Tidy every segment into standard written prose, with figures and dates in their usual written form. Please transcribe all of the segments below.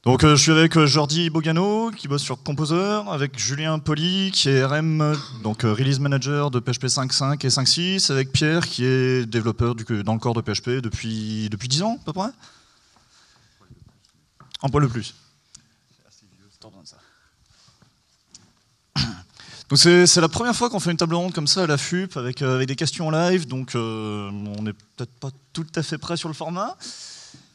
Donc je suis avec Jordi Bogano qui bosse sur Composer, avec Julien Poli qui est RM, donc Release Manager de PHP 5.5 et 5.6, avec Pierre qui est développeur dans le corps de PHP depuis 10 ans à peu près. Un poil de plus. Donc c'est la première fois qu'on fait une table ronde comme ça à la FUP avec des questions en live, donc on n'est peut-être pas tout à fait prêt sur le format.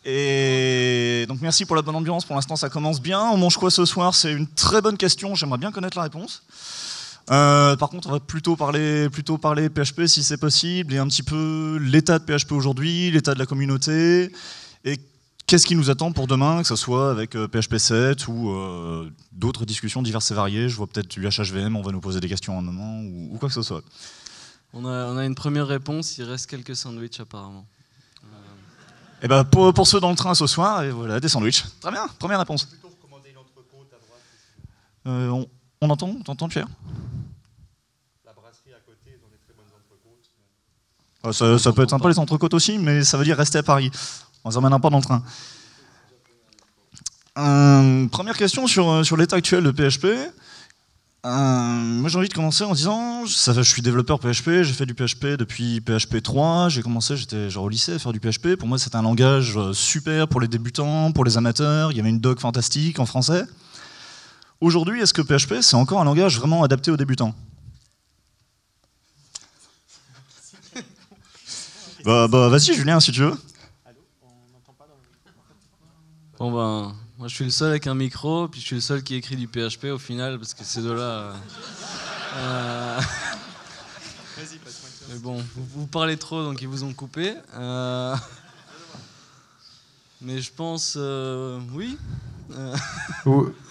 Et donc merci pour la bonne ambiance, pour l'instant ça commence bien. On mange quoi ce soir? C'est une très bonne question, j'aimerais bien connaître la réponse. Par contre on va plutôt parler PHP si c'est possible, et un petit peu l'état de PHP aujourd'hui, l'état de la communauté, et qu'est-ce qui nous attend pour demain, que ce soit avec PHP 7 ou d'autres discussions diverses et variées. Je vois peut-être du HHVM, on va nous poser des questions à un moment, ou quoi que ce soit. On a une première réponse, il reste quelques sandwichs apparemment. Et ben pour ceux dans le train ce soir, et voilà, des sandwichs. Très bien, première réponse. Plutôt recommander une entrecôte à droite. On entend Pierre? La brasserie à côté, ils ont des très bonnes entrecôtes. Ça peut être sympa les entrecôtes aussi, mais ça veut dire rester à Paris. On ne s'emmène pas dans le train. Première question sur l'état actuel de PHP. Moi j'ai envie de commencer en disant, je suis développeur PHP, j'ai fait du PHP depuis PHP 3, j'ai commencé, j'étais genre au lycée à faire du PHP. Pour moi c'était un langage super pour les débutants, pour les amateurs, il y avait une doc fantastique en français. Aujourd'hui, est-ce que PHP c'est encore un langage vraiment adapté aux débutants? Bah vas-y Julien si tu veux. Bon ben, moi je suis le seul avec un micro, puis je suis le seul qui écrit du PHP au final, parce que ces deux-là... Mais bon, vous parlez trop, donc ils vous ont coupé. Mais je pense, oui.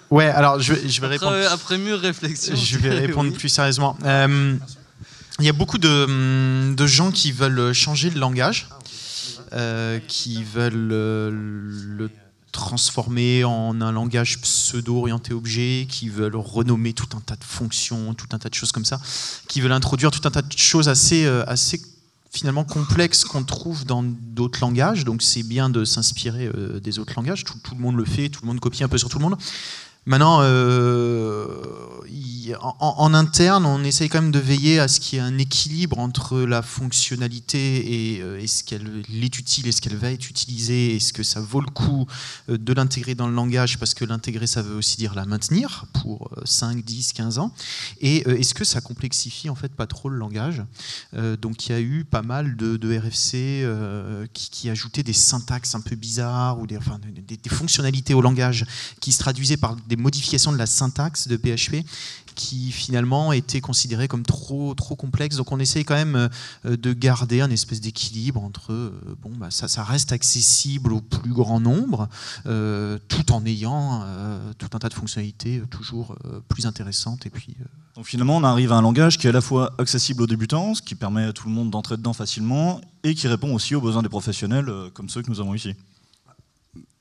Ouais, alors je vais répondre. Après mûre réflexion. Je vais répondre plus sérieusement. Il y a beaucoup de gens qui veulent changer le langage, qui veulent le transformer en un langage pseudo-orienté objet, qui veulent renommer tout un tas de fonctions, tout un tas de choses comme ça, qui veulent introduire tout un tas de choses assez finalement complexes qu'on trouve dans d'autres langages. Donc c'est bien de s'inspirer des autres langages. Tout le monde le fait, tout le monde copie un peu sur tout le monde. Maintenant, en interne, on essaye quand même de veiller à ce qu'il y ait un équilibre entre la fonctionnalité et est-ce qu'elle est utile, est-ce qu'elle va être utilisée, est-ce que ça vaut le coup de l'intégrer dans le langage, parce que l'intégrer, ça veut aussi dire la maintenir pour 5, 10, 15 ans, et est-ce que ça complexifie en fait pas trop le langage. Donc il y a eu pas mal de RFC qui ajoutaient des syntaxes un peu bizarres, ou des fonctionnalités au langage qui se traduisaient par des modifications de la syntaxe de PHP qui finalement étaient considérées comme trop complexes. Donc on essaye quand même de garder un espèce d'équilibre entre ça reste accessible au plus grand nombre, tout en ayant tout un tas de fonctionnalités toujours plus intéressantes. Et puis, Donc finalement on arrive à un langage qui est à la fois accessible aux débutants, ce qui permet à tout le monde d'entrer dedans facilement, et qui répond aussi aux besoins des professionnels comme ceux que nous avons ici.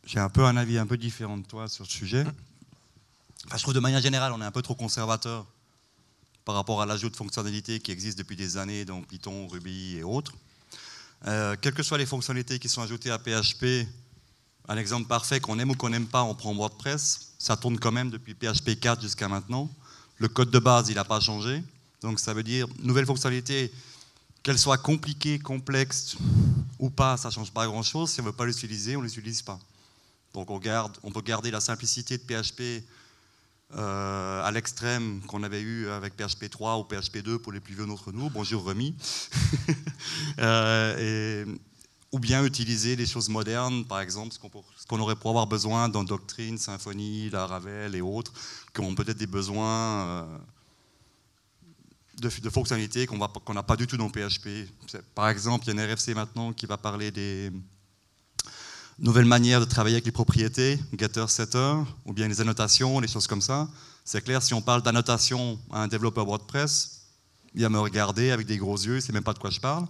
J'ai un avis un peu différent de toi sur ce sujet. Enfin, je trouve de manière générale, on est un peu trop conservateur par rapport à l'ajout de fonctionnalités qui existent depuis des années dans Python, Ruby et autres. Quelles que soient les fonctionnalités qui sont ajoutées à PHP, un exemple parfait, qu'on aime ou qu'on n'aime pas, on prend WordPress, ça tourne quand même depuis PHP 4 jusqu'à maintenant. Le code de base, il n'a pas changé. Donc ça veut dire, nouvelles fonctionnalités, qu'elles soient compliquées, complexes ou pas, ça ne change pas grand-chose. Si on ne veut pas l'utiliser, on ne l'utilise pas. Donc on peut garder la simplicité de PHP à l'extrême qu'on avait eu avec PHP 3 ou PHP 2 pour les plus vieux d'entre nous. Bonjour Remy. Ou bien utiliser des choses modernes, par exemple, ce qu'on aurait pour avoir besoin dans Doctrine, Symfony, Laravel et autres, qui ont peut-être des besoins de fonctionnalités qu'on n'a pas du tout dans PHP. Par exemple, il y a une RFC maintenant qui va parler des nouvelles manières de travailler avec les propriétés, getter, setter, ou bien les annotations, les choses comme ça. C'est clair, si on parle d'annotation à un développeur WordPress, il va me regarder avec des gros yeux, il ne sait même pas de quoi je parle.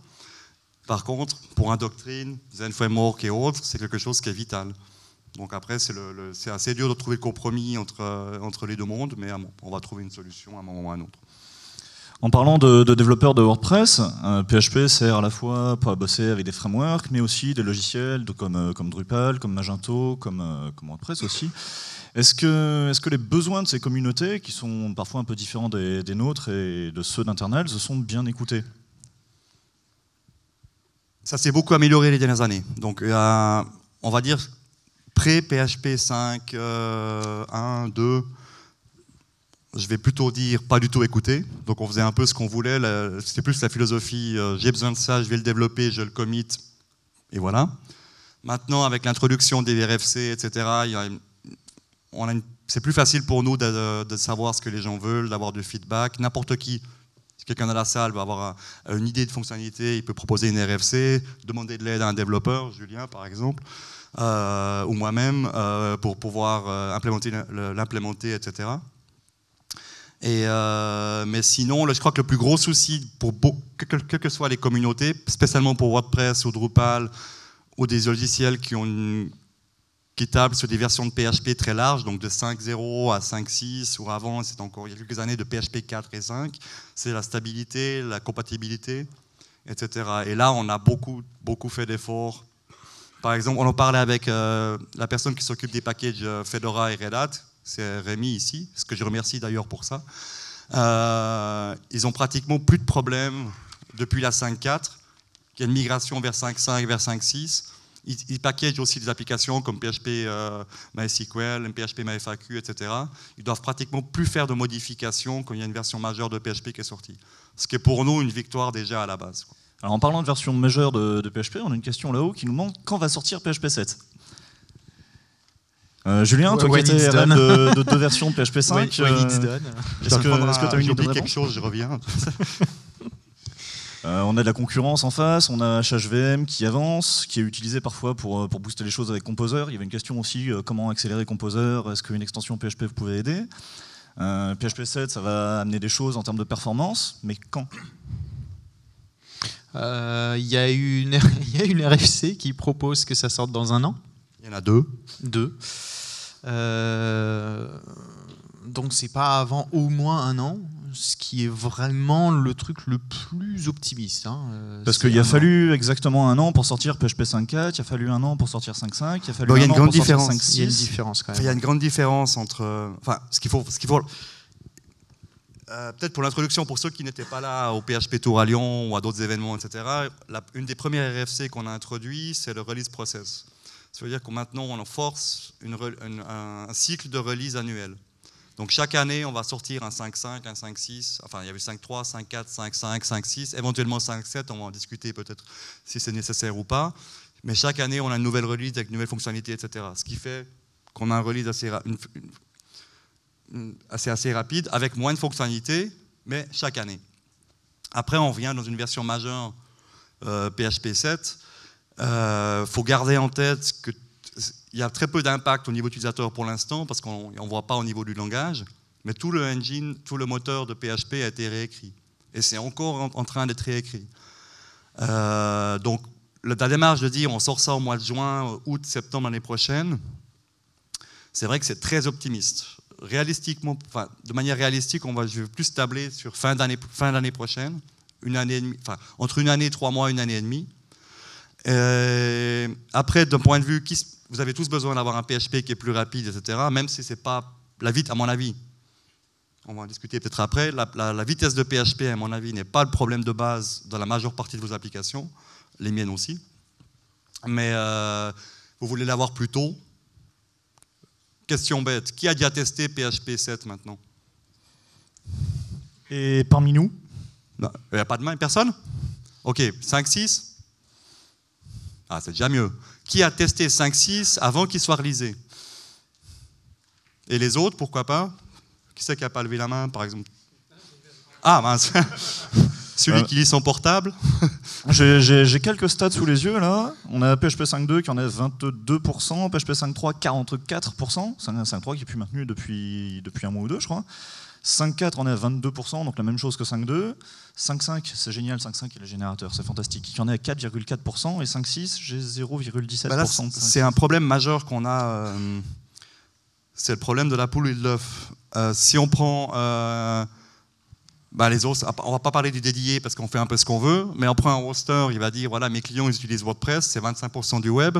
Par contre, pour un Doctrine, Zen Framework et autres, c'est quelque chose qui est vital. Donc après, c'est assez dur de trouver le compromis entre les deux mondes, mais on va trouver une solution à un moment ou à un autre. En parlant de développeurs de WordPress, PHP sert à la fois pour bosser avec des frameworks, mais aussi des logiciels comme Drupal, comme Magento, comme WordPress aussi. Est-ce que les besoins de ces communautés, qui sont parfois un peu différents des nôtres et de ceux d'Internals, sont bien écoutés? Ça s'est beaucoup amélioré les dernières années. Donc, on va dire pré-PHP 5, 1, 2, je vais plutôt dire pas du tout écouter. Donc on faisait un peu ce qu'on voulait, c'était plus la philosophie, j'ai besoin de ça, je vais le développer, je le commit, et voilà. Maintenant, avec l'introduction des RFC, etc., c'est plus facile pour nous de savoir ce que les gens veulent, d'avoir du feedback. N'importe qui, si quelqu'un dans la salle va avoir une idée de fonctionnalité, il peut proposer une RFC, demander de l'aide à un développeur, Julien par exemple, ou moi-même, pour pouvoir l'implémenter, etc. Mais sinon, je crois que le plus gros souci, quelles que soient les communautés, spécialement pour WordPress ou Drupal, ou des logiciels qui tablent sur des versions de PHP très larges, donc de 5.0 à 5.6, ou avant, c'est encore il y a quelques années, de PHP 4 et 5, c'est la stabilité, la compatibilité, etc. Et là, on a beaucoup fait d'efforts. Par exemple, on en parlait avec la personne qui s'occupe des packages Fedora et Red Hat, c'est Rémi ici, ce que je remercie d'ailleurs pour ça. Ils ont pratiquement plus de problèmes depuis la 5.4, il y a une migration vers 5.5, vers 5.6. Ils packagent aussi des applications comme PHP MySQL, PHP MyFAQ, etc. Ils doivent pratiquement plus faire de modifications quand il y a une version majeure de PHP qui est sortie. Ce qui est pour nous une victoire déjà à la base. Alors en parlant de version majeure de PHP, on a une question là-haut qui nous demande quand va sortir PHP 7. Julien, toi qui étais RM de 2 versions de PHP 5, est-ce que tu as une idée de quelque chose, je reviens. On a de la concurrence en face, on a HHVM qui avance, qui est utilisé parfois pour booster les choses avec Composer. Il y avait une question aussi, comment accélérer Composer, est-ce qu'une extension PHP vous pouvez aider? PHP 7, ça va amener des choses en termes de performance, mais quand? Il y a une RFC qui propose que ça sorte dans 1 an. Il y en a 2. Donc c'est pas avant au moins 1 an, ce qui est vraiment le truc le plus optimiste. Parce qu'il a fallu exactement 1 an pour sortir PHP 5.4, il a fallu 1 an pour sortir 5.5, il a fallu 1 an pour sortir 5.6. Il y a une différence quand même. Il y a une grande différence entre... Enfin, ce qu'il faut peut-être pour l'introduction, pour ceux qui n'étaient pas là au PHP Tour à Lyon ou à d'autres événements, etc., une des premières RFC qu'on a introduit, c'est le release process. Ça veut dire que maintenant, on force un cycle de release annuel. Donc chaque année, on va sortir un 5.5, un 5.6, enfin il y avait 5.3, 5.4, 5.5, 5.6, éventuellement 5.7, on va en discuter peut-être si c'est nécessaire ou pas. Mais chaque année, on a une nouvelle release avec une nouvelle fonctionnalité, etc. Ce qui fait qu'on a un release assez rapide, avec moins de fonctionnalités, mais chaque année. Après, on revient dans une version majeure PHP 7. Faut garder en tête qu'il y a très peu d'impact au niveau utilisateur pour l'instant, parce qu'on ne voit pas au niveau du langage, mais tout le engine, tout le moteur de PHP a été réécrit. Et c'est encore en train d'être réécrit. Donc, la démarche de dire on sort ça au mois de juin, août, septembre l'année prochaine, c'est vrai que c'est très optimiste. Réalistiquement, enfin, de manière réalistique, je vais plus tabler sur fin d'année prochaine, entre 1 année et 3 mois, 1 année et demie. Après, d'un point de vue, vous avez tous besoin d'avoir un PHP qui est plus rapide, etc. Même si c'est pas la vitesse, à mon avis, on va en discuter peut-être après, la vitesse de PHP, à mon avis, n'est pas le problème de base dans la majeure partie de vos applications, les miennes aussi. Mais vous voulez l'avoir plus tôt. Question bête, qui a déjà testé PHP 7 maintenant? Et parmi nous? Il n'y a pas de main, personne? Ok, 5.6? Ah, c'est déjà mieux. Qui a testé 5.6 avant qu'il soit releasé? Et les autres, pourquoi pas? Qui c'est qui n'a pas levé la main, par exemple? Ah, mince. Celui qui lit son portable. J'ai quelques stats sous les yeux, là. On a PHP 5.2 qui en est 22%, PHP 5.3 44%, 5.3 qui est plus maintenu depuis 1 mois ou 2, je crois. 5.4 en est à 22%, donc la même chose que 5.2. 5.5, c'est génial, 5.5 est le générateur, c'est fantastique. Il en est à 4,4%, et 5.6, j'ai 0,17%. C'est un problème majeur qu'on a, c'est le problème de la poule et de l'œuf. Si on prend bah les autres, on va pas parler du dédié parce qu'on fait un peu ce qu'on veut, mais on prend un hoster, il va dire voilà, mes clients ils utilisent WordPress, c'est 25% du web.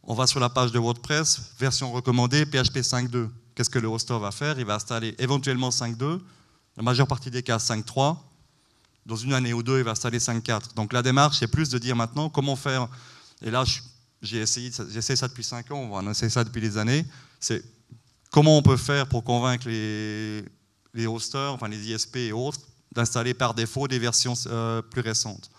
On va sur la page de WordPress, version recommandée, PHP 5.2. Qu'est-ce que le hoster va faire? Il va installer éventuellement 5.2, la majeure partie des cas 5.3. Dans une année ou deux, il va installer 5.4. Donc la démarche, c'est plus de dire maintenant comment faire. Et là, j'essaie ça depuis 5 ans, on essaie ça depuis des années. C'est comment on peut faire pour convaincre les hosters, enfin les ISP et autres, d'installer par défaut des versions plus récentes.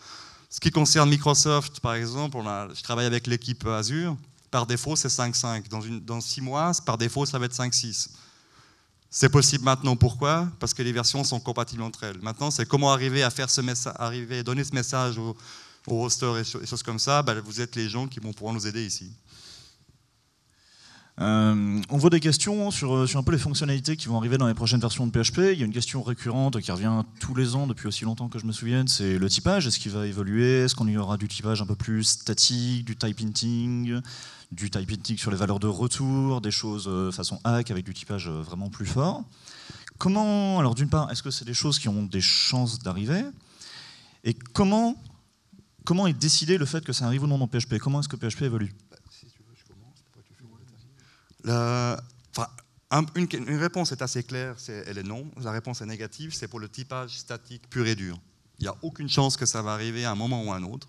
Ce qui concerne Microsoft, par exemple, je travaille avec l'équipe Azure. Par défaut, c'est 5.5. Dans 6 mois, par défaut, ça va être 5.6. C'est possible maintenant. Pourquoi? Parce que les versions sont compatibles entre elles. Maintenant, c'est comment arriver à faire donner ce message aux hosters et choses comme ça. Ben, vous êtes les gens qui vont pouvoir nous aider ici. On voit des questions sur un peu les fonctionnalités qui vont arriver dans les prochaines versions de PHP. Il y a une question récurrente qui revient tous les ans depuis aussi longtemps que je me souvienne, c'est le typage. Est-ce qu'il va évoluer? Est-ce qu'on y aura du typage un peu plus statique, du type hinting sur les valeurs de retour, des choses façon hack avec du typage vraiment plus fort? Comment, alors d'une part, est-ce que c'est des choses qui ont des chances d'arriver? Et comment est décidé le fait que ça arrive ou non dans PHP? Comment est-ce que PHP évolue? Une réponse est assez claire, elle est non. La réponse est négative, c'est pour le typage statique pur et dur. Il n'y a aucune chance que ça va arriver à un moment ou à un autre.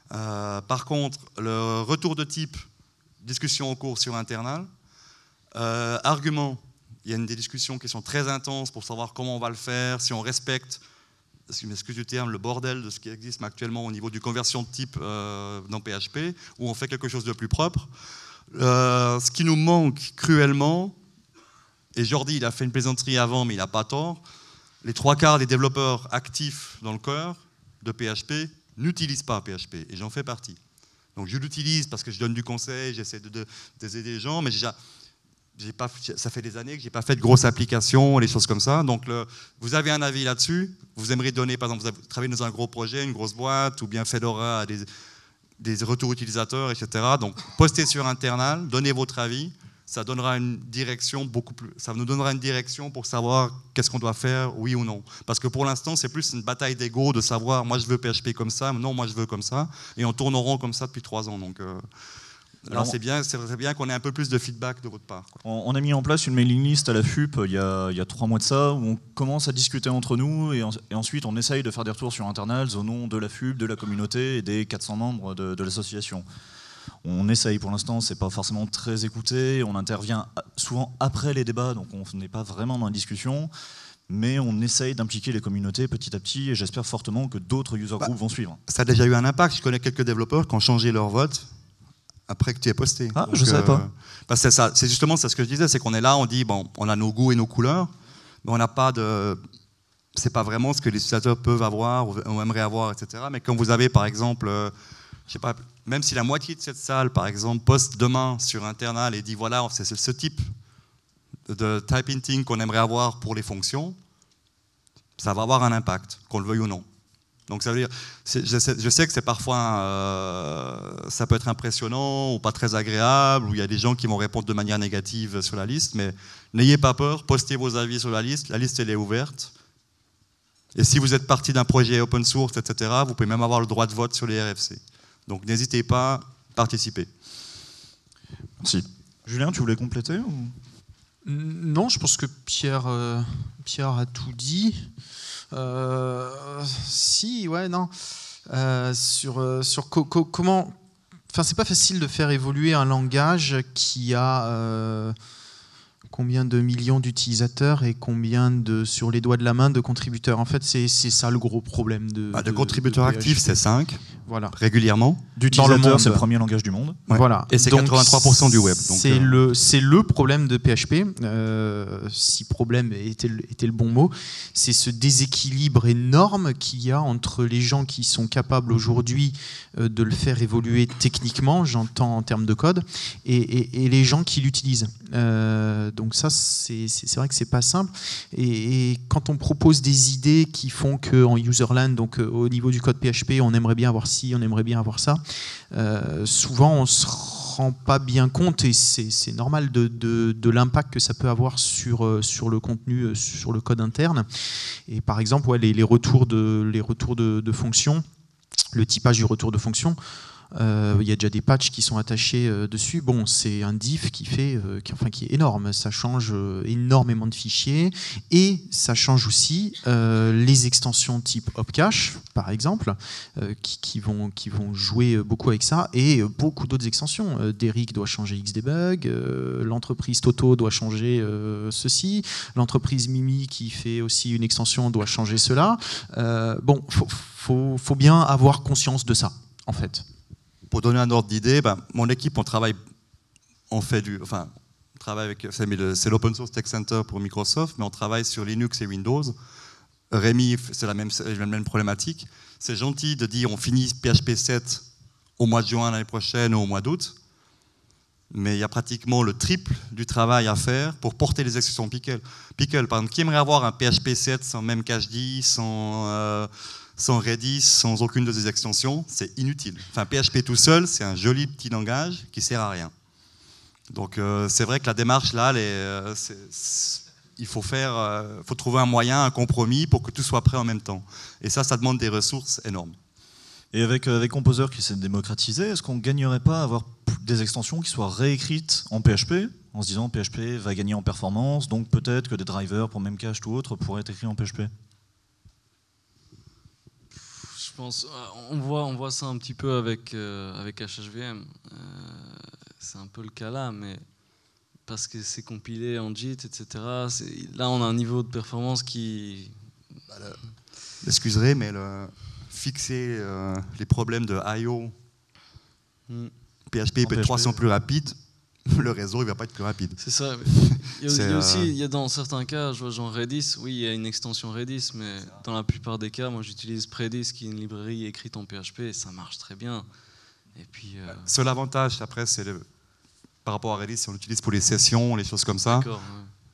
Par contre, le retour de type, discussion en cours sur internal. Argument, il y a des discussions qui sont très intenses pour savoir comment on va le faire, si on respecte, excusez du terme, le bordel de ce qui existe actuellement au niveau du conversion de type dans PHP, où on fait quelque chose de plus propre. Ce qui nous manque cruellement, et Jordi il a fait une plaisanterie avant mais il n'a pas tort, les 3/4 des développeurs actifs dans le cœur de PHP n'utilisent pas PHP, et j'en fais partie. Donc je l'utilise parce que je donne du conseil, j'essaie d'aider les gens, mais ça fait des années que je n'ai pas fait de grosses applications, les choses comme ça. Donc vous avez un avis là-dessus, vous aimeriez donner, par exemple, vous travaillez dans un gros projet, une grosse boîte, ou bien Fedora a des retours utilisateurs, etc. Donc, postez sur internal, donnez votre avis, ça donnera une direction ça nous donnera une direction pour savoir qu'est-ce qu'on doit faire, oui ou non. Parce que pour l'instant, c'est plus une bataille d'ego de savoir, moi je veux PHP comme ça, non, moi je veux comme ça, et on tourne en rond comme ça depuis 3 ans. Donc, là, c'est bien qu'on ait un peu plus de feedback de votre part. On a mis en place une mailing list à la FUP il y a 3 mois de ça, où on commence à discuter entre nous et ensuite on essaye de faire des retours sur internals au nom de la FUP, de la communauté et des 400 membres de l'association. On essaye, pour l'instant, c'est pas forcément très écouté, on intervient souvent après les débats, donc on n'est pas vraiment dans la discussion, mais on essaye d'impliquer les communautés petit à petit et j'espère fortement que d'autres user groups vont suivre. Ça a déjà eu un impact, je connais quelques développeurs qui ont changé leur vote après que tu aies posté. Ah, donc, je ne savais pas. Parce que c'est justement ça ce que je disais, c'est qu'on est là, on dit, bon, on a nos goûts et nos couleurs, mais on n'a pas de... C'est pas vraiment ce que les utilisateurs peuvent avoir ou aimeraient avoir, etc. Mais quand vous avez, par exemple, je sais pas, même si la moitié de cette salle, par exemple, poste demain sur internal et dit, voilà, c'est ce type de type hinting qu'on aimerait avoir pour les fonctions, ça va avoir un impact, qu'on le veuille ou non. Donc ça veut dire, je sais que c'est parfois, ça peut être impressionnant ou pas très agréable, où il y a des gens qui vont répondre de manière négative sur la liste, mais n'ayez pas peur, postez vos avis sur la liste elle est ouverte. Et si vous êtes partie d'un projet open source, etc., vous pouvez même avoir le droit de vote sur les RFC. Donc n'hésitez pas à participer. Merci. Julien, tu voulais compléter ou... Non, je pense que Pierre a tout dit. Si, ouais, non. Sur comment... Enfin, c'est pas facile de faire évoluer un langage qui a combien de millions d'utilisateurs et combien sur les doigts de la main de contributeurs. En fait, c'est ça le gros problème de contributeurs actifs, c'est 5, voilà. Régulièrement. D'utilisateurs, c'est le premier langage du monde. Ouais. Voilà. Et c'est 83% du web. C'est le problème de PHP, si problème était le bon mot, c'est ce déséquilibre énorme qu'il y a entre les gens qui sont capables aujourd'hui de le faire évoluer techniquement, j'entends en termes de code, et les gens qui l'utilisent. Donc ça, c'est vrai que c'est pas simple. Et quand on propose des idées qui font qu'en userland, donc au niveau du code PHP, on aimerait bien avoir ci, on aimerait bien avoir ça, souvent on se rend rend pas bien compte, et c'est normal, de l'impact que ça peut avoir sur le contenu, sur le code interne. Et par exemple, ouais, les retours de fonctions, le typage du retour de fonction, il y a déjà des patchs qui sont attachés dessus. Bon, c'est un diff qui est énorme. Ça change énormément de fichiers, et ça change aussi les extensions type Opcache, par exemple, qui vont jouer beaucoup avec ça, et beaucoup d'autres extensions. Derrick doit changer Xdebug, l'entreprise Toto doit changer ceci, l'entreprise Mimi qui fait aussi une extension doit changer cela. Bon, faut bien avoir conscience de ça, en fait. Pour donner un ordre d'idée, mon équipe, on travaille avec, c'est l'Open Source Tech Center pour Microsoft, mais on travaille sur Linux et Windows. Rémi, c'est la même problématique. C'est gentil de dire on finit PHP 7 au mois de juin l'année prochaine ou au mois d'août, mais il y a pratiquement le triple du travail à faire pour porter les extensions Pickle. Pickle, par exemple, qui aimerait avoir un PHP 7 sans même cachedi, sans Redis, sans aucune de ces extensions, c'est inutile. Enfin, PHP tout seul, c'est un joli petit langage qui sert à rien. Donc c'est vrai que la démarche là, il faut trouver un moyen, un compromis pour que tout soit prêt en même temps. Et ça demande des ressources énormes. Et avec Composer qui s'est démocratisé, est-ce qu'on ne gagnerait pas à avoir des extensions qui soient réécrites en PHP, en se disant PHP va gagner en performance, donc peut-être que des drivers pour Memcached ou autre pourraient être écrits en PHP? Je pense, on voit ça un petit peu avec HHVM. C'est un peu le cas là, mais parce que c'est compilé en JIT, etc. Là, on a un niveau de performance qui... Excuserez, mais fixer les problèmes de I.O. PHP peut être 300 plus rapide, le réseau il ne va pas être plus rapide. C'est ça. Il y a dans certains cas, je vois genre Redis, oui, il y a une extension Redis, mais dans la plupart des cas, moi j'utilise Predis, qui est une librairie écrite en PHP, et ça marche très bien. Et puis, seul avantage, après, c'est par rapport à Redis, si on l'utilise pour les sessions, les choses comme ça, ouais.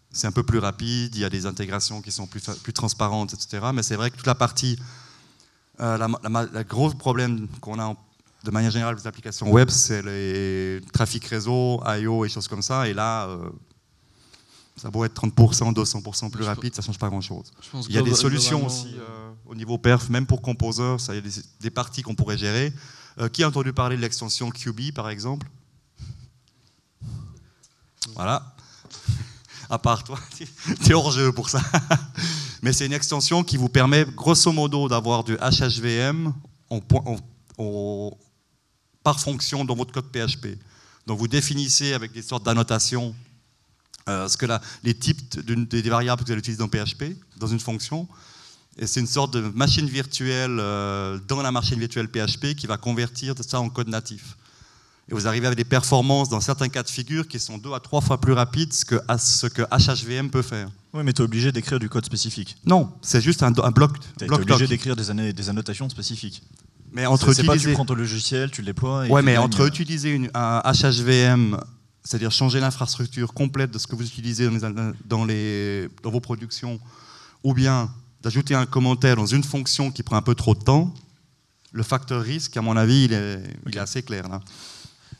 C'est un peu plus rapide, il y a des intégrations qui sont plus transparentes, etc. Mais c'est vrai que toute la partie, le gros problème qu'on a de manière générale des applications web, c'est les trafics réseau, I.O. et choses comme ça. Et là, ça pourrait être 30%, 200% plus rapide, ça ne change pas grand-chose. Il y a des solutions aussi au niveau perf, même pour Composer, il y a des parties qu'on pourrait gérer. Qui a entendu parler de l'extension QB, par exemple? Voilà. À part toi, tu es hors jeu pour ça. Mais c'est une extension qui vous permet, grosso modo, d'avoir du HHVM par fonction dans votre code PHP. Donc vous définissez avec des sortes d'annotations les types des variables que vous allez utiliser dans PHP, dans une fonction. Et c'est une sorte de machine virtuelle dans la machine virtuelle PHP qui va convertir ça en code natif. Et vous arrivez avec des performances dans certains cas de figure qui sont 2 à 3 fois plus rapides que ce que HHVM peut faire. Oui, mais tu es obligé d'écrire du code spécifique. Non, c'est juste un bloc. Tu es obligé d'écrire des annotations spécifiques. Mais entre c'est pas tu prends ton logiciel, tu le déploies. Ouais, mais entre utiliser un HHVM, c'est-à-dire changer l'infrastructure complète de ce que vous utilisez dans vos productions, ou bien d'ajouter un commentaire dans une fonction qui prend un peu trop de temps, le facteur risque, à mon avis, il est assez clair là.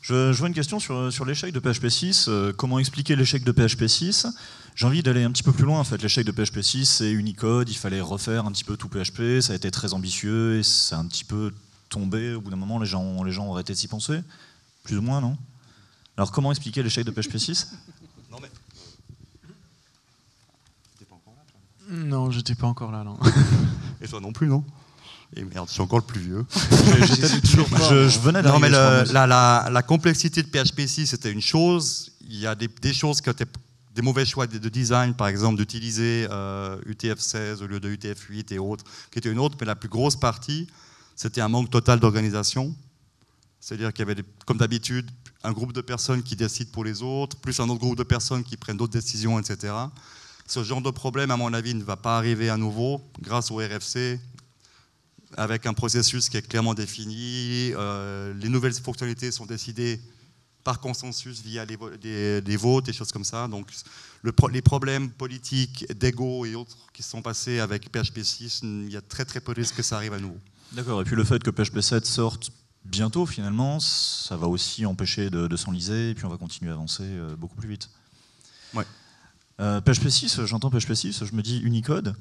Je vois une question sur l'échec de PHP 6. Comment expliquer l'échec de PHP 6 ? J'ai envie d'aller un petit peu plus loin. En fait, l'échec de PHP 6, c'est Unicode. Il fallait refaire un petit peu tout PHP. Ça a été très ambitieux et ça a un petit peu tombé. Au bout d'un moment, les gens ont arrêté de s'y penser. Plus ou moins, non ? Alors, comment expliquer l'échec de PHP 6 ? Non, mais... T'étais pas encore là, toi ? Non, j'étais pas encore là, non. Et toi non plus, non ? Et merde, je suis encore le plus vieux. Je venais d'arriver. Non, mais la complexité de PHP 6, c'était une chose. Il y a des choses qui étaient des mauvais choix de design, par exemple, d'utiliser UTF-16 au lieu de UTF-8 et autres, qui était une autre. Mais la plus grosse partie, c'était un manque total d'organisation. C'est-à-dire qu'il y avait, comme d'habitude, un groupe de personnes qui décident pour les autres, plus un autre groupe de personnes qui prennent d'autres décisions, etc. Ce genre de problème, à mon avis, ne va pas arriver à nouveau grâce au RFC, avec un processus qui est clairement défini. Les nouvelles fonctionnalités sont décidées par consensus via des votes, des choses comme ça. Donc les problèmes politiques, d'ego et autres qui se sont passés avec PHP 6, il y a très très peu de risques que ça arrive à nouveau. D'accord, et puis le fait que PHP 7 sorte bientôt, finalement, ça va aussi empêcher de s'enliser, et puis on va continuer à avancer beaucoup plus vite. Ouais. PHP 6, j'entends PHP 6, je me dis Unicode.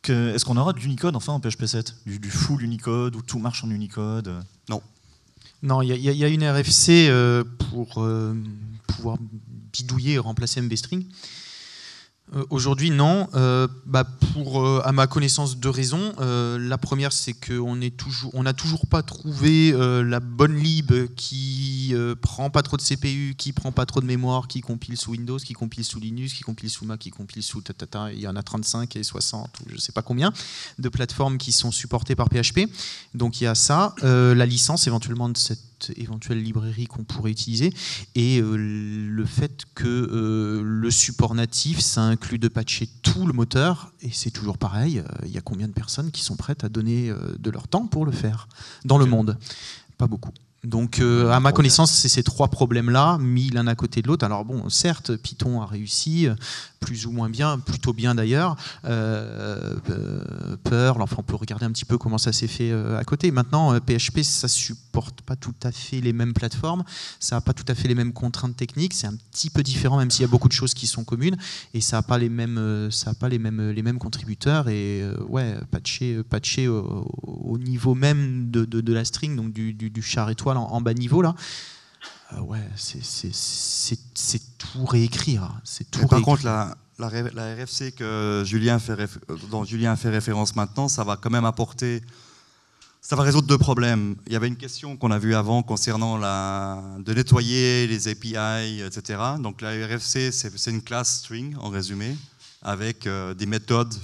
Est-ce qu'on aura de l'Unicode enfin en PHP 7 du full Unicode, où tout marche en Unicode? Non. Non, il y a une RFC pour pouvoir bidouiller et remplacer MBString. Aujourd'hui, non. À ma connaissance, deux raisons. La première, c'est qu'on n'a toujours pas trouvé la bonne lib qui prend pas trop de CPU, qui prend pas trop de mémoire, qui compile sous Windows, qui compile sous Linux, qui compile sous Mac, qui compile sous tatata. Il y en a 35 et 60 ou je sais pas combien de plateformes qui sont supportées par PHP. Donc il y a ça. La licence éventuellement de cette éventuelle librairie qu'on pourrait utiliser, et le fait que le support natif, ça inclut de patcher tout le moteur, et c'est toujours pareil, il y a combien de personnes qui sont prêtes à donner de leur temps pour le faire dans le monde? Pas beaucoup. Donc à ma connaissance, c'est ces trois problèmes-là, mis l'un à côté de l'autre. Alors bon, certes, Python a réussi, plus ou moins bien, plutôt bien d'ailleurs. Perl, enfin on peut regarder un petit peu comment ça s'est fait à côté. Maintenant, PHP, ça supporte pas tout à fait les mêmes plateformes, ça n'a pas tout à fait les mêmes contraintes techniques, c'est un petit peu différent, même s'il y a beaucoup de choses qui sont communes, et ça n'a pas les mêmes contributeurs, et patcher au niveau même de la string, donc du char étoile en bas niveau là. C'est tout réécrire. Par contre, la RFC dont Julien fait référence maintenant, ça va quand même apporter, ça va résoudre deux problèmes. Il y avait une question qu'on a vue avant concernant de nettoyer les API, etc. Donc la RFC, c'est une classe string en résumé, avec des méthodes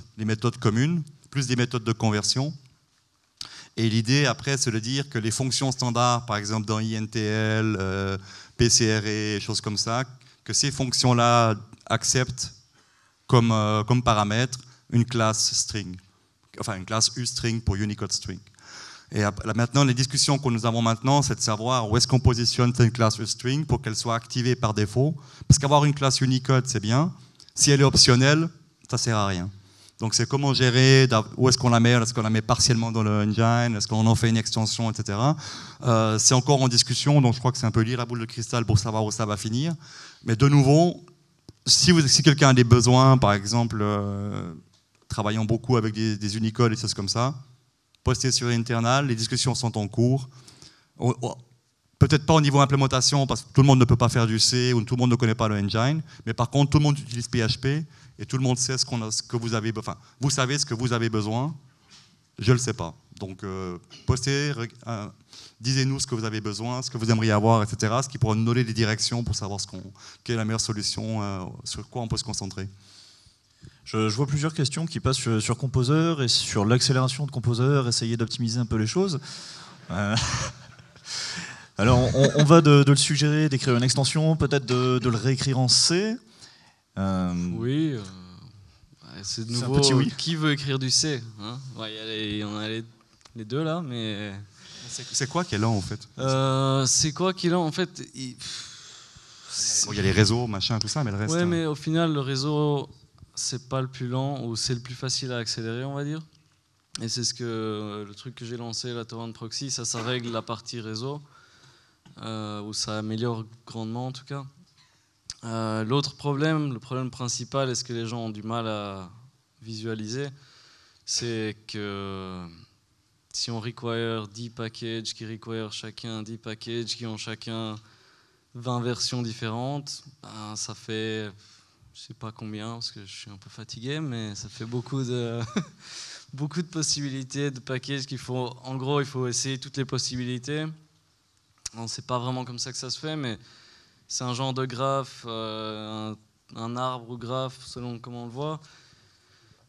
communes, plus des méthodes de conversion. Et l'idée, après, c'est de dire que les fonctions standards, par exemple dans INTL, PCRE, choses comme ça, que ces fonctions-là acceptent comme paramètre une classe string, enfin une classe uString pour Unicode String. Et maintenant, les discussions que nous avons maintenant, c'est de savoir où est-ce qu'on positionne cette classe uString pour qu'elle soit activée par défaut. Parce qu'avoir une classe Unicode, c'est bien. Si elle est optionnelle, ça ne sert à rien. Donc c'est comment gérer, où est-ce qu'on la met, est-ce qu'on la met partiellement dans le engine, est-ce qu'on en fait une extension, etc. C'est encore en discussion, donc je crois que c'est un peu lire la boule de cristal pour savoir où ça va finir. Mais de nouveau, si quelqu'un a des besoins, par exemple, travaillant beaucoup avec des Unicode et choses comme ça, postez sur Internal, les discussions sont en cours. Peut-être pas au niveau implémentation, parce que tout le monde ne peut pas faire du C, ou tout le monde ne connaît pas le engine, mais par contre, tout le monde utilise PHP, et tout le monde sait vous savez ce que vous avez besoin, je ne le sais pas. Donc, postez, disez-nous ce que vous avez besoin, ce que vous aimeriez avoir, etc., ce qui pourra nous donner des directions pour savoir quelle est la meilleure solution, sur quoi on peut se concentrer. Je vois plusieurs questions qui passent sur Composer et sur l'accélération de Composer, essayer d'optimiser un peu les choses. Alors, on va de le suggérer, d'écrire une extension, peut-être de le réécrire en C. Oui, c'est de nouveau. Petit oui. Qui veut écrire du C, hein? Il y en a les deux là, mais. C'est quoi qui est lent en fait? C'est quoi qui est lent en fait? Il y a les réseaux, machin, tout ça, mais le reste. Ouais, mais au final, le réseau, c'est pas le plus lent ou c'est le plus facile à accélérer, on va dire. Et c'est le truc que j'ai lancé, la Torrent Proxy, ça règle la partie réseau, où ça améliore grandement en tout cas. L'autre problème, le problème principal, et ce que les gens ont du mal à visualiser, c'est que si on require 10 packages qui require chacun 10 packages qui ont chacun 20 versions différentes, ça fait, je sais pas combien, parce que je suis un peu fatigué, mais ça fait beaucoup de beaucoup de possibilités de packages en gros, il faut essayer toutes les possibilités. C'est pas vraiment comme ça que ça se fait, mais c'est un genre de graphe, un arbre ou graphe, selon comment on le voit,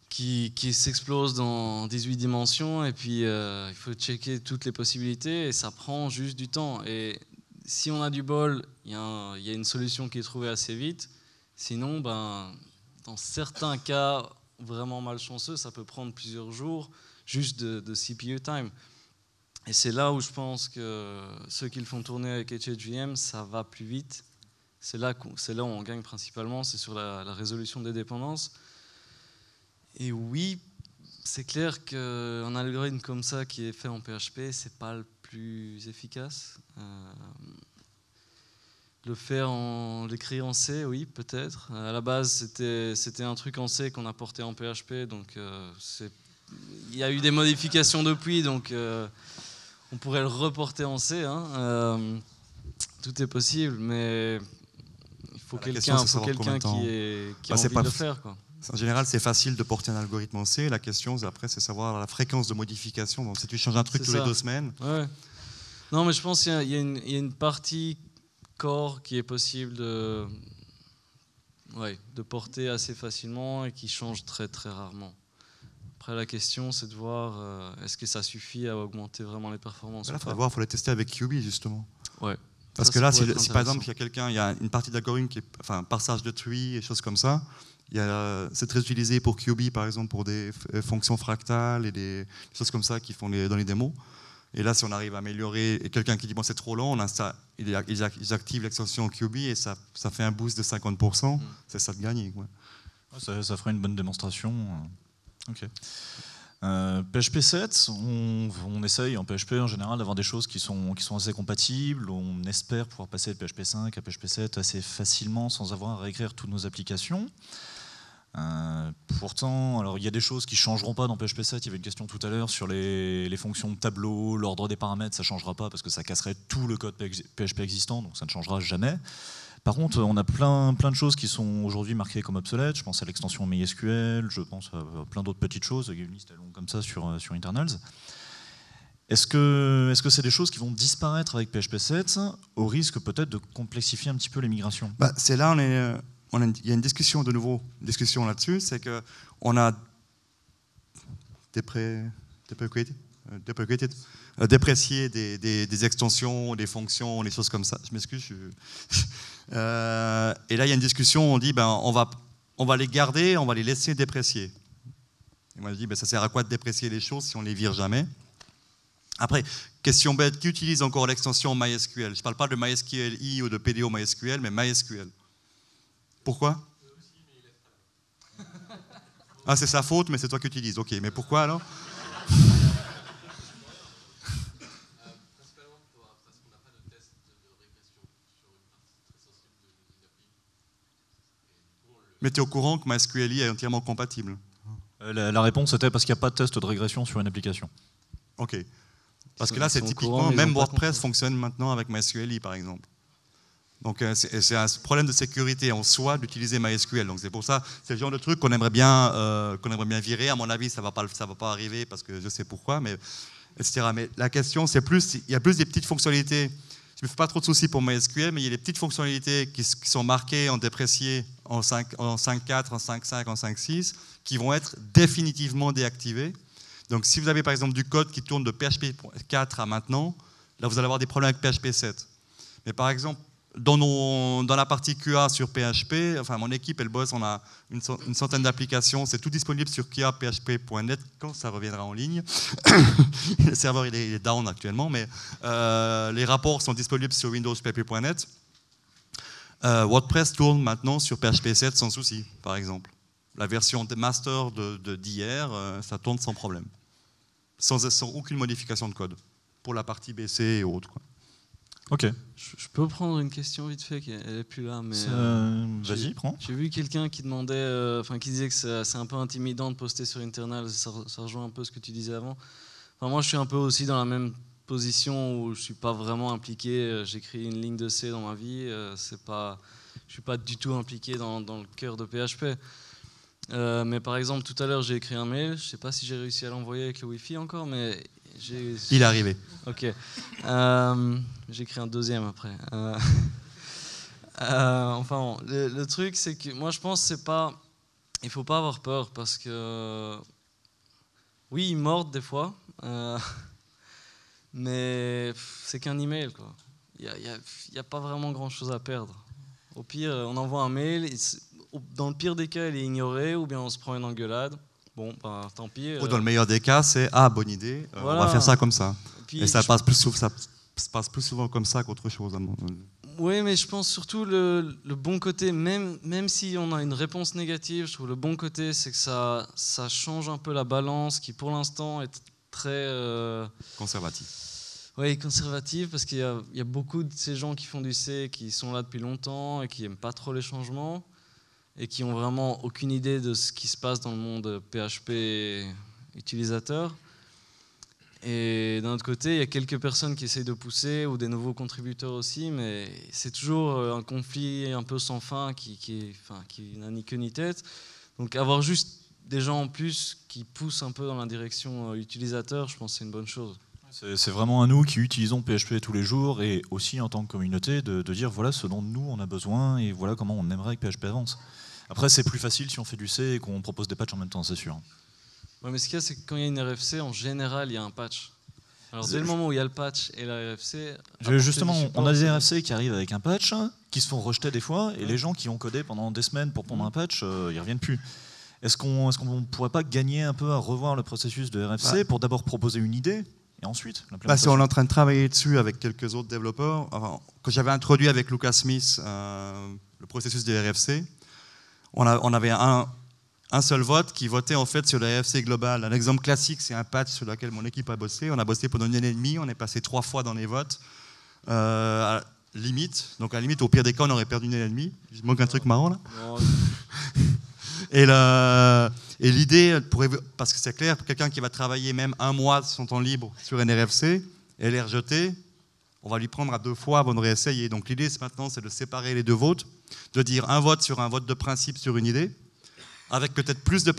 qui s'explose dans 18 dimensions, et puis il faut checker toutes les possibilités, et ça prend juste du temps. Et si on a du bol, il y a une solution qui est trouvée assez vite. Sinon, dans certains cas vraiment malchanceux, ça peut prendre plusieurs jours juste de CPU time. Et c'est là où je pense que ceux qui le font tourner avec HHVM, ça va plus vite. C'est là où on gagne principalement, c'est sur la résolution des dépendances. Et oui, c'est clair qu'un algorithme comme ça qui est fait en PHP, c'est pas le plus efficace. L'écrire en C, oui, peut-être. À la base, c'était un truc en C qu'on a porté en PHP, donc il y a eu des modifications depuis, donc on pourrait le reporter en C. Tout est possible, mais il faut quelqu'un qui a envie de le faire, quoi. En général, c'est facile de porter un algorithme en C. La question, après, c'est savoir la fréquence de modification. Donc, si tu changes un truc tous les 2 semaines... Ouais. Non, mais je pense qu'il y a une partie core qui est possible de porter assez facilement et qui change très très rarement. Après, la question, c'est de voir est-ce que ça suffit à augmenter vraiment les performances. Là, il faut les tester avec QB, justement. Ouais. Parce que là, si par exemple, il y a une partie d'algorithme qui est, enfin, passage de tree et choses comme ça, c'est très utilisé pour QB, par exemple, pour des fonctions fractales et des choses comme ça qui font dans les démos. Et là, si on arrive à améliorer, et quelqu'un qui dit bon, c'est trop long, ils activent l'extension QB et ça fait un boost de 50%, c'est ça de gagner. Ouais. Ça ferait une bonne démonstration. Ok. PHP 7, on essaye en PHP en général d'avoir des choses qui sont assez compatibles. On espère pouvoir passer de PHP 5 à PHP 7 assez facilement sans avoir à réécrire toutes nos applications. Pourtant, alors il y a des choses qui ne changeront pas dans PHP 7. Il y avait une question tout à l'heure sur les fonctions de tableau, l'ordre des paramètres, ça ne changera pas parce que ça casserait tout le code PHP existant, donc ça ne changera jamais. Par contre, on a plein de choses qui sont aujourd'hui marquées comme obsolètes. Je pense à l'extension MySQL, je pense à plein d'autres petites choses. Il y a une liste longue comme ça sur internals. Est-ce que c'est des choses qui vont disparaître avec PHP 7 au risque peut-être de complexifier un petit peu les migrations ? C'est là, il y a une discussion de nouveau, là-dessus, c'est qu'on a déprécié des extensions, des fonctions, des choses comme ça. Je m'excuse. Et là, il y a une discussion, on dit on va les garder, on va les laisser déprécier. Et moi, je dis ça sert à quoi de déprécier les choses si on ne les vire jamais ? Après, question bête, qui utilise encore l'extension MySQL ? Je ne parle pas de MySQLi ou de PDO MySQL, mais MySQL. Pourquoi ? Ah, c'est sa faute, mais c'est toi qui utilises. Ok, mais pourquoi alors ? Mais tu es au courant que MySQLi est entièrement compatible ? La réponse était parce qu'il n'y a pas de test de régression sur une application. Ok. Parce que là, c'est typiquement, même WordPress fonctionne maintenant avec MySQLi, par exemple. Donc c'est un problème de sécurité en soi d'utiliser MySQL. Donc c'est pour ça, c'est le genre de truc qu'on aimerait bien virer. À mon avis, ça va pas arriver parce que je sais pourquoi, mais etc. Mais la question, c'est il y a plus des petites fonctionnalités. Je me fais pas trop de soucis pour MySQL, mais il y a des petites fonctionnalités qui sont marquées en déprécié en 5.4, en 5.5, en 5.6, qui vont être définitivement déactivées. Donc si vous avez par exemple du code qui tourne de PHP 4 à maintenant, là vous allez avoir des problèmes avec PHP 7. Mais par exemple, dans la partie QA sur PHP, enfin mon équipe elle bosse, on a une centaine d'applications, c'est tout disponible sur QA.php.net quand ça reviendra en ligne. Le serveur il est down actuellement, mais les rapports sont disponibles sur Windows.php.net. WordPress tourne maintenant sur PHP 7 sans souci, par exemple. La version master d'hier, ça tourne sans problème. Sans aucune modification de code pour la partie BC et autres, quoi. Ok. Je peux prendre une question vite fait, elle n'est plus là, mais vas-y, prends. J'ai vu quelqu'un qui demandait, qui disait que c'est un peu intimidant de poster sur Internal. Ça rejoint un peu ce que tu disais avant. Enfin, moi, je suis un peu aussi dans la même position où je suis pas vraiment impliqué. J'écris une ligne de C dans ma vie. Je suis pas du tout impliqué dans le cœur de PHP. Mais par exemple, tout à l'heure, j'ai écrit un mail. Je sais pas si j'ai réussi à l'envoyer avec le Wi-Fi encore, mais il est arrivé. Ok. J'ai écrit un deuxième après. Enfin, le truc, c'est que moi, je pense que il faut pas avoir peur parce que oui, ils mordent des fois, mais c'est qu'un email, quoi. Il y a pas vraiment grand chose à perdre. Au pire, on envoie un mail. Dans le pire des cas, il est ignoré ou bien on se prend une engueulade. Bon, tant pis. Ou dans le meilleur des cas, c'est bonne idée, voilà. On va faire ça comme ça. Et ça passe plus souvent comme ça qu'autre chose. Oui, mais je pense surtout le bon côté, même si on a une réponse négative, je trouve le bon côté, c'est que ça change un peu la balance qui pour l'instant est très... conservative. Oui, conservative, parce qu'il y a beaucoup de ces gens qui font du C, qui sont là depuis longtemps et qui n'aiment pas trop les changements et qui ont vraiment aucune idée de ce qui se passe dans le monde PHP utilisateur. Et d'un autre côté, il y a quelques personnes qui essayent de pousser, ou des nouveaux contributeurs aussi, mais c'est toujours un conflit un peu sans fin qui n'a ni queue ni tête. Donc avoir juste des gens en plus qui poussent un peu dans la direction utilisateur, je pense que c'est une bonne chose. C'est vraiment à nous qui utilisons PHP tous les jours, et aussi en tant que communauté de dire voilà ce dont nous on a besoin et voilà comment on aimerait que PHP avance. Après c'est plus facile si on fait du C et qu'on propose des patchs en même temps, c'est sûr. Ouais, mais ce qu'il y a, c'est que quand il y a une RFC, en général, il y a un patch. Alors dès le moment où il y a le patch et la RFC... Justement, on a des RFC qui arrivent avec un patch, qui se font rejeter des fois, et les gens qui ont codé pendant des semaines pour prendre un patch, ils reviennent plus. Est-ce qu'on ne pourrait pas gagner un peu à revoir le processus de RFC pour d'abord proposer une idée et ensuite l'implémentation? On est en train de travailler dessus avec quelques autres développeurs. Enfin, quand j'avais introduit avec Lucas Smith le processus de RFC, on avait un seul vote qui votait en fait sur la RFC globale. Un exemple classique, c'est un patch sur lequel mon équipe a bossé. On a bossé pendant 1 année et demie, on est passé 3 fois dans les votes. Limite, donc à la limite, au pire des cas, on aurait perdu 1 année et demie. Il manque un truc marrant là. Et l'idée, parce que c'est clair, pour quelqu'un qui va travailler même 1 mois de son temps libre sur une RFC et les rejeter, on va lui prendre à 2 fois avant de réessayer. Donc l'idée maintenant, c'est de séparer les 2 votes, de dire un vote sur un vote de principe sur une idée, avec peut-être plus de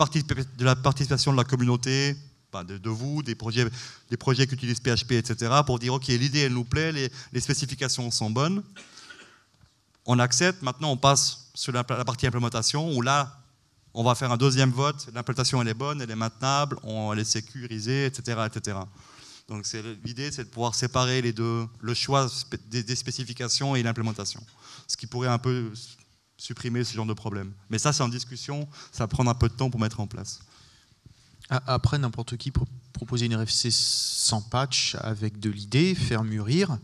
la participation de la communauté, de vous, des projets qui utilisent PHP, etc., pour dire ok, l'idée elle nous plaît, les spécifications sont bonnes, on accepte, maintenant on passe sur la partie implémentation, où là, on va faire un 2e vote, l'implémentation elle est bonne, elle est maintenable, elle est sécurisée, etc., etc. Donc l'idée c'est de pouvoir séparer les 2, le choix des spécifications et l'implémentation, ce qui pourrait un peu supprimer ce genre de problème. Mais ça, c'est en discussion, ça va prendre un peu de temps pour mettre en place. Après, n'importe qui peut proposer une RFC sans patch, avec de l'idée, faire mûrir,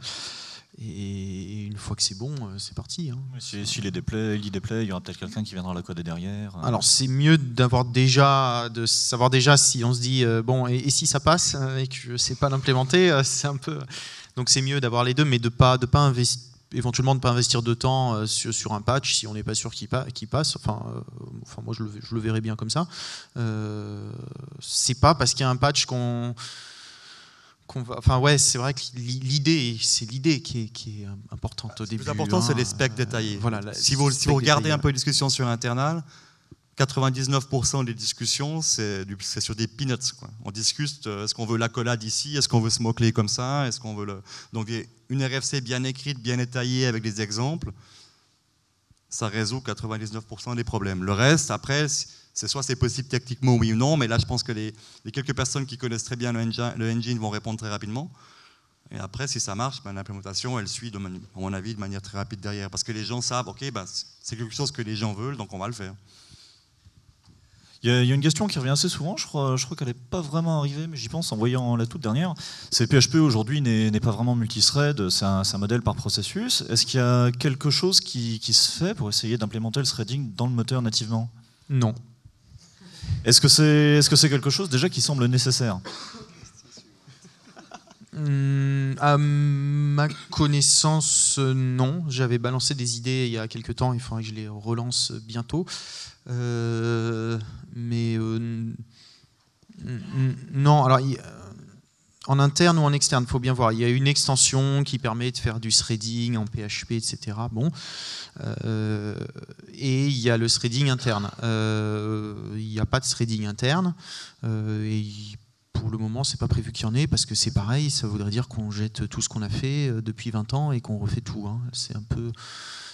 et une fois que c'est bon, c'est parti. Hein. S'il est déploie, il y aura peut-être quelqu'un qui viendra la coder derrière. Alors, c'est mieux de savoir déjà si on se dit, bon, et si ça passe, et que je ne sais pas l'implémenter, c'est un peu... Donc c'est mieux d'avoir les 2, mais de pas investir, éventuellement de ne pas investir de temps sur un patch si on n'est pas sûr qu'il passe. Enfin, moi, je le verrais bien comme ça. C'est pas parce qu'il y a un patch qu'on va... Enfin, ouais, c'est vrai que c'est l'idée qui est importante au début. Le plus important, c'est les specs détaillés. Voilà, si vous regardez un peu les discussions sur Internal, 99% des discussions, c'est sur des peanuts, quoi. On discute, est-ce qu'on veut l'accolade ici, est-ce qu'on veut ce mot-clé comme ça, est-ce qu'on veut Donc une RFC bien écrite, bien détaillée avec des exemples, ça résout 99% des problèmes. Le reste, après, c'est soit c'est possible techniquement, oui ou non, mais là je pense que les quelques personnes qui connaissent très bien le engine vont répondre très rapidement. Et après, si ça marche, l'implémentation, elle suit, à mon avis, de manière très rapide derrière. Parce que les gens savent, ok, c'est quelque chose que les gens veulent, donc on va le faire. Il y a une question qui revient assez souvent, je crois qu'elle n'est pas vraiment arrivée, mais j'y pense en voyant la toute dernière. C'est PHP aujourd'hui n'est pas vraiment multithread, c'est un modèle par processus. Est-ce qu'il y a quelque chose qui se fait pour essayer d'implémenter le threading dans le moteur nativement? Non. Est-ce que c'est quelque chose déjà qui semble nécessaire? À ma connaissance, non. J'avais balancé des idées il y a quelques temps, il faudrait que je les relance bientôt. Mais non, alors en interne ou en externe, il faut bien voir. Il y a une extension qui permet de faire du threading en PHP, etc. Bon. Et il y a le threading interne. Il n'y a pas de threading interne. Et pour le moment, c'est pas prévu qu'il y en ait, parce que c'est pareil, ça voudrait dire qu'on jette tout ce qu'on a fait depuis 20 ans et qu'on refait tout. Hein.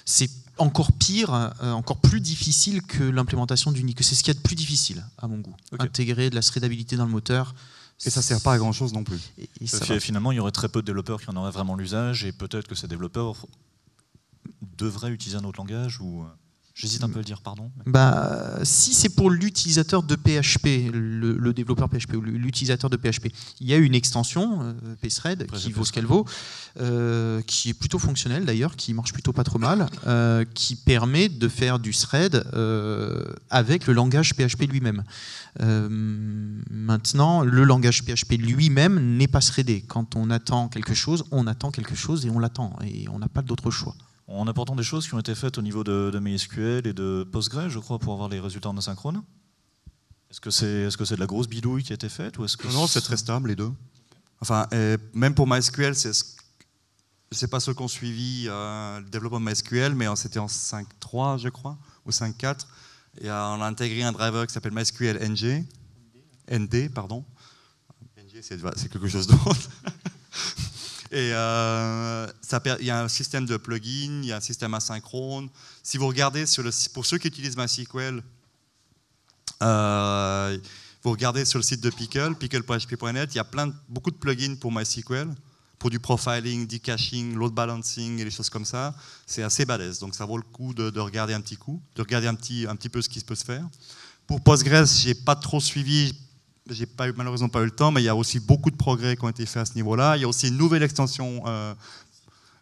C'est encore pire, encore plus difficile que l'implémentation d'Unicode. C'est ce qu'il y a de plus difficile, à mon goût. Okay. Intégrer de la threadabilité dans le moteur. Et ça ne sert pas à grand chose non plus. Finalement, il y aurait très peu de développeurs qui en auraient vraiment l'usage, et peut-être que ces développeurs devraient utiliser un autre langage ou... J'hésite un peu à le dire, pardon. Bah, si c'est pour l'utilisateur de PHP, le développeur PHP ou l'utilisateur de PHP, il y a une extension pthread qui vaut ce qu'elle vaut, qui est plutôt fonctionnelle d'ailleurs, qui marche plutôt pas trop mal, qui permet de faire du thread avec le langage PHP lui-même. Maintenant, le langage PHP lui-même n'est pas threadé. Quand on attend quelque chose et on l'attend, et on n'a pas d'autre choix. En apportant des choses qui ont été faites au niveau de MySQL et de Postgres, je crois, pour avoir les résultats en asynchrone. Est-ce que c'est de la grosse bidouille qui a été faite ou est-ce que Non, c'est très stable, les deux. Enfin, même pour MySQL, je ne sais pas ceux qui ont suivi le développement de MySQL, mais c'était en 5.3, je crois, ou 5.4. Et on a intégré un driver qui s'appelle MySQL ND, pardon. NG, c'est quelque chose d'autre. Et il y a un système de plugins, il y a un système asynchrone. Si vous regardez pour ceux qui utilisent MySQL, vous regardez sur le site de Pickle, pickle.php.net, il y a beaucoup de plugins pour MySQL, pour du profiling, du caching, load balancing et des choses comme ça. C'est assez balèze, donc ça vaut le coup de regarder un petit peu ce qui peut se faire. Pour Postgres, j'ai pas trop suivi. J'ai malheureusement pas eu le temps, mais il y a aussi beaucoup de progrès qui ont été faits à ce niveau-là. Il y a aussi une nouvelle extension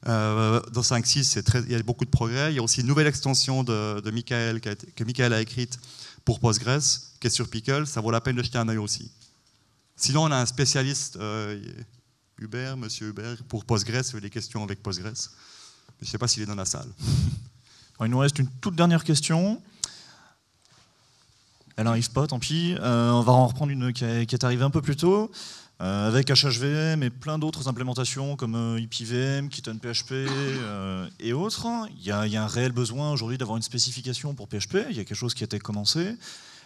dans 5.6, il y a beaucoup de progrès. Il y a aussi une nouvelle extension de Michael que Michael a écrite pour Postgres, qui est sur Pickle. Ça vaut la peine de jeter un œil aussi. Sinon, on a un spécialiste, Monsieur Hubert, pour Postgres, il y a des questions avec Postgres. Je ne sais pas s'il est dans la salle. Il nous reste une toute dernière question. Elle n'arrive pas, tant pis. On va en reprendre une qui est arrivée un peu plus tôt, avec HHVM et plein d'autres implémentations comme IPVM, KittenPHP et autres. Il y a un réel besoin aujourd'hui d'avoir une spécification pour PHP. Il y a quelque chose qui a été commencé.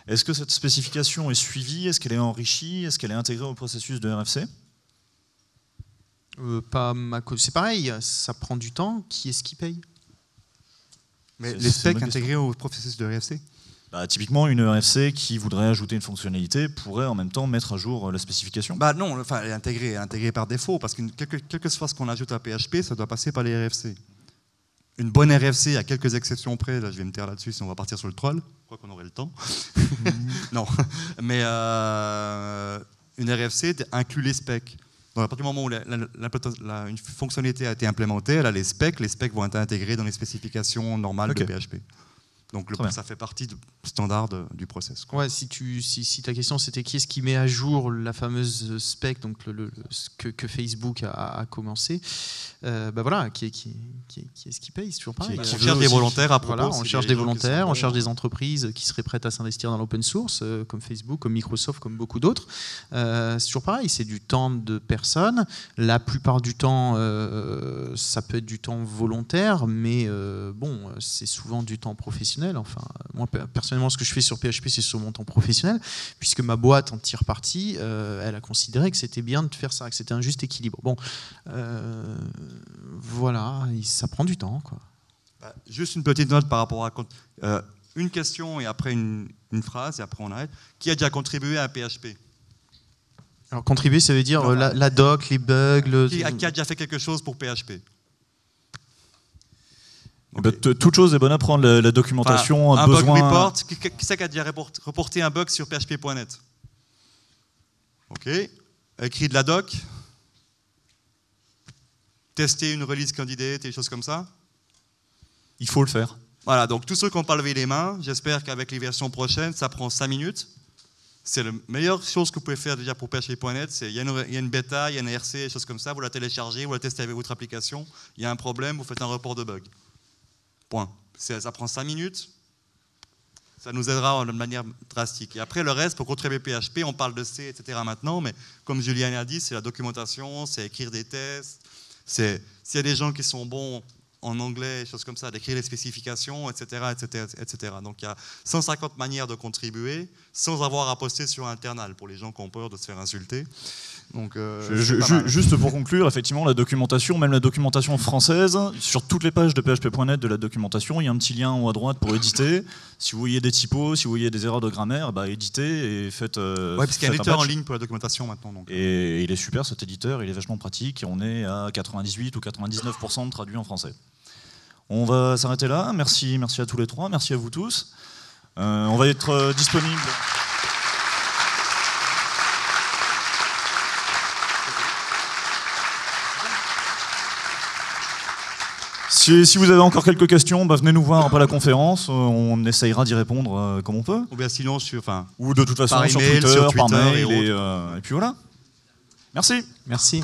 Est-ce que cette spécification est suivie? Est-ce qu'elle est enrichie? Est-ce qu'elle est intégrée au processus de RFC? C'est pareil, ça prend du temps. Qui est-ce qui paye? Mais les specs intégrés au processus de RFC? Typiquement, une RFC qui voudrait ajouter une fonctionnalité pourrait en même temps mettre à jour la spécification. Non, enfin, elle est intégrée par défaut, parce que quel que soit ce qu'on ajoute à PHP, ça doit passer par les RFC. Une bonne RFC, à quelques exceptions près, là je vais me taire là-dessus si on va partir sur le troll, je crois qu'on aurait le temps. Non, mais une RFC inclut les specs. Donc à partir du moment où une fonctionnalité a été implémentée, elle a les specs vont être intégrés dans les spécifications normales de PHP. Donc ça fait partie du standard du process. Ouais, si ta question c'était qui est-ce qui met à jour la fameuse spec, donc que Facebook a commencé, voilà, qui est-ce qui paye, c'est toujours pareil. On cherche des volontaires à propos. Voilà, on cherche des volontaires, on cherche des entreprises qui seraient prêtes à s'investir dans l'open source, comme Facebook, comme Microsoft, comme beaucoup d'autres. C'est toujours pareil, c'est du temps de personnes. La plupart du temps, ça peut être du temps volontaire, mais c'est souvent du temps professionnel. Enfin, moi personnellement, ce que je fais sur PHP, c'est sur mon temps professionnel, puisque ma boîte en tire parti. Elle a considéré que c'était bien de faire ça, que c'était un juste équilibre. Bon, voilà, ça prend du temps, quoi. Juste une petite note par rapport à une question et après une phrase et après on arrête. Qui a déjà contribué à PHP? Alors contribuer, ça veut dire la doc, les bugs. Qui a déjà fait quelque chose pour PHP? Toute chose est bonne à prendre, la documentation. Un bug report, qui c'est qui a déjà reporté un bug sur php.net? Ok. Écrit de la doc. Tester une release candidate et des choses comme ça. Il faut le faire. Voilà, donc tous ceux qui n'ont pas levé les mains, j'espère qu'avec les versions prochaines, ça prend 5 minutes. C'est la meilleure chose que vous pouvez faire déjà pour php.net, c'est il y a une bêta, il y a une RC, des choses comme ça, vous la téléchargez, vous la testez avec votre application, il y a un problème, vous faites un report de bug. Point. Ça prend 5 minutes, ça nous aidera de manière drastique. Et après, le reste, pour contribuer PHP, on parle de C, etc. maintenant, mais comme Julien a dit, c'est la documentation, c'est écrire des tests, s'il y a des gens qui sont bons en anglais, choses comme ça, d'écrire les spécifications, etc., etc., etc. Donc il y a 150 manières de contribuer sans avoir à poster sur Internal pour les gens qui ont peur de se faire insulter. Donc, juste pour conclure, effectivement, la documentation, même la documentation française, sur toutes les pages de php.net de la documentation, il y a un petit lien en haut à droite pour éditer. Si vous voyez des typos, si vous voyez des erreurs de grammaire, éditez et faites. Oui, parce qu'il y a un éditeur en ligne pour la documentation maintenant. Donc. Et il est super cet éditeur, il est vachement pratique et on est à 98 ou 99% de traduit en français. On va s'arrêter là. Merci à tous les trois. Merci à vous tous. On va être disponible. Si vous avez encore quelques questions, venez nous voir après la conférence. On essayera d'y répondre comme on peut. Ou bien sinon, ou de toute façon par sur email, Twitter, par Twitter mail. Et puis voilà. Merci. Merci.